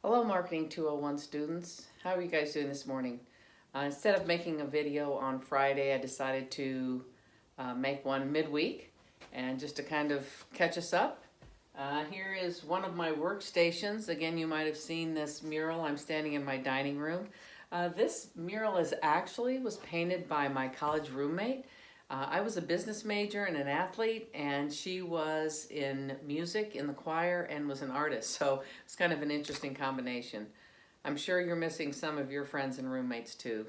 Hello Marketing 201 students. How are you guys doing this morning? Instead of making a video on Friday, I decided to make one midweek and just to kind of catch us up. Here is one of my workstations. Again, you might have seen this mural. I'm standing in my dining room. This mural was painted by my college roommate. I was a business major and an athlete, and she was in music in the choir and was an artist. So it's kind of an interesting combination. I'm sure you're missing some of your friends and roommates too.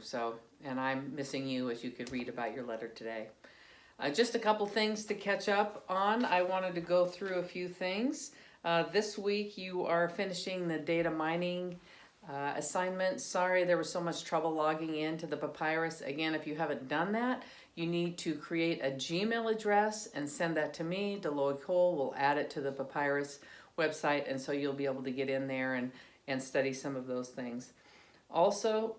And I'm missing you, as you could read about your letter today. Just a couple things to catch up on. I wanted to go through a few things. This week you are finishing the data mining assignment. Sorry there was so much trouble logging into the Papyrus. Again, if you haven't done that, you need to create a Gmail address and send that to me. Deloy Cole will add it to the Papyrus website, and so you'll be able to get in there and study some of those things. Also,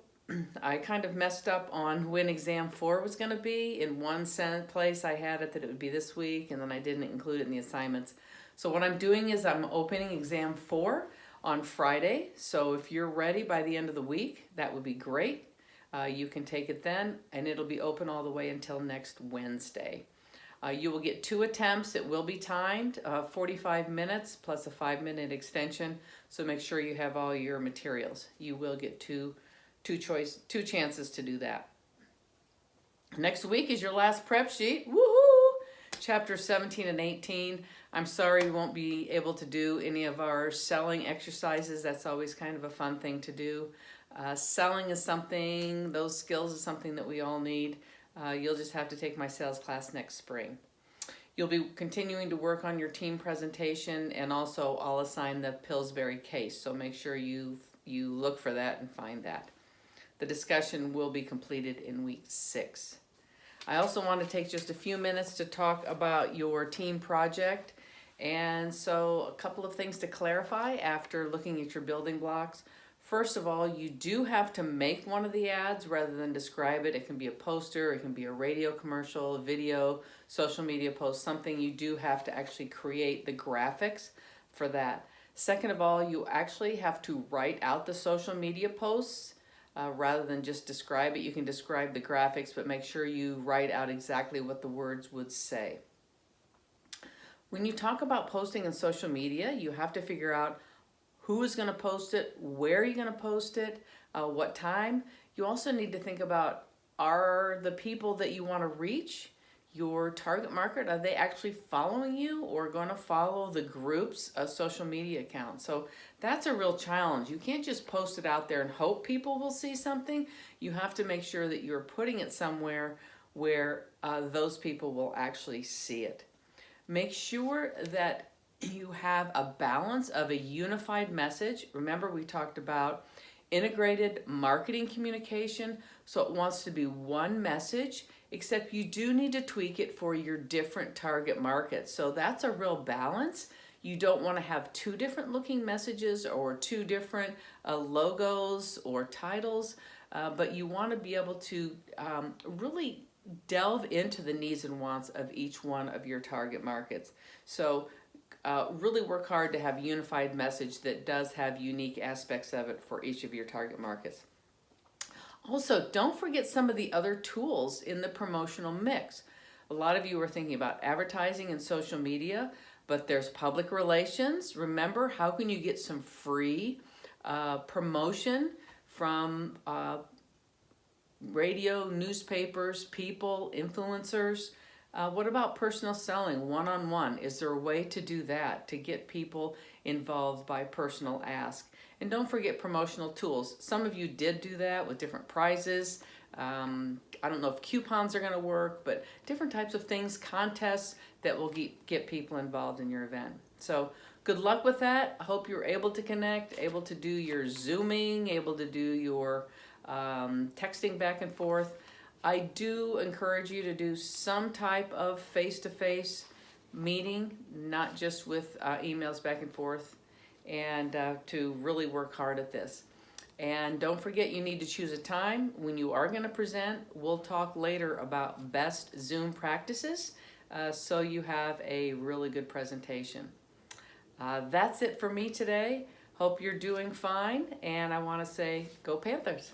I kind of messed up on when exam 4 was going to be. In one place I had it that it would be this week, and then I didn't include it in the assignments. So what I'm doing is I'm opening exam 4 on Friday. So if you're ready by the end of the week, that would be great. You can take it then, and it'll be open all the way until next Wednesday. You will get 2 attempts. It will be timed, 45 minutes plus a 5-minute extension. So make sure you have all your materials. You will get two chances to do that. Next week is your last prep sheet. Woohoo! Chapters 17 and 18. I'm sorry we won't be able to do any of our selling exercises. That's always kind of a fun thing to do. Selling is something, those skills is something that we all need. You'll just have to take my sales class next spring. You'll be continuing to work on your team presentation, and also I'll assign the Pillsbury case. So make sure you look for that and find that. The discussion will be completed in week 6. I also want to take just a few minutes to talk about your team project. And so a couple of things to clarify after looking at your building blocks. First of all, you do have to make one of the ads rather than describe it. It can be a poster, it can be a radio commercial, a video, social media post, something. You do have to actually create the graphics for that. Second of all, you actually have to write out the social media posts rather than just describe it. You can describe the graphics, but make sure you write out exactly what the words would say. When you talk about posting on social media, you have to figure out who is going to post it, where are you going to post it, what time. You also need to think about, are the people that you want to reach, your target market, are they actually following you or going to follow the group's social media account? So that's a real challenge. You can't just post it out there and hope people will see something. You have to make sure that you're putting it somewhere where those people will actually see it. Make sure that you have a balance of a unified message. Remember, we talked about integrated marketing communication, so it wants to be one message, except you do need to tweak it for your different target markets. So that's a real balance. You don't want to have 2 different looking messages or 2 different logos or titles, but you want to be able to really delve into the needs and wants of each one of your target markets. So really work hard to have a unified message that does have unique aspects of it for each of your target markets. Also, don't forget some of the other tools in the promotional mix. A lot of you are thinking about advertising and social media, but there's public relations. Remember, how can you get some free promotion from radio, newspapers, people, influencers? What about personal selling, one-on-one? Is there a way to do that, to get people involved by personal ask? And don't forget promotional tools. Some of you did do that with different prizes. I don't know if coupons are going to work, but different types of things, contests that will get people involved in your event. So good luck with that. I hope you're able to connect, able to do your Zooming, able to do your texting back and forth. I do encourage you to do some type of face-to-face meeting, not just with emails back and forth, and to really work hard at this. And don't forget, you need to choose a time when you are going to present. We'll talk later about best Zoom practices so you have a really good presentation. That's it for me today. Hope you're doing fine, and I want to say, go Panthers.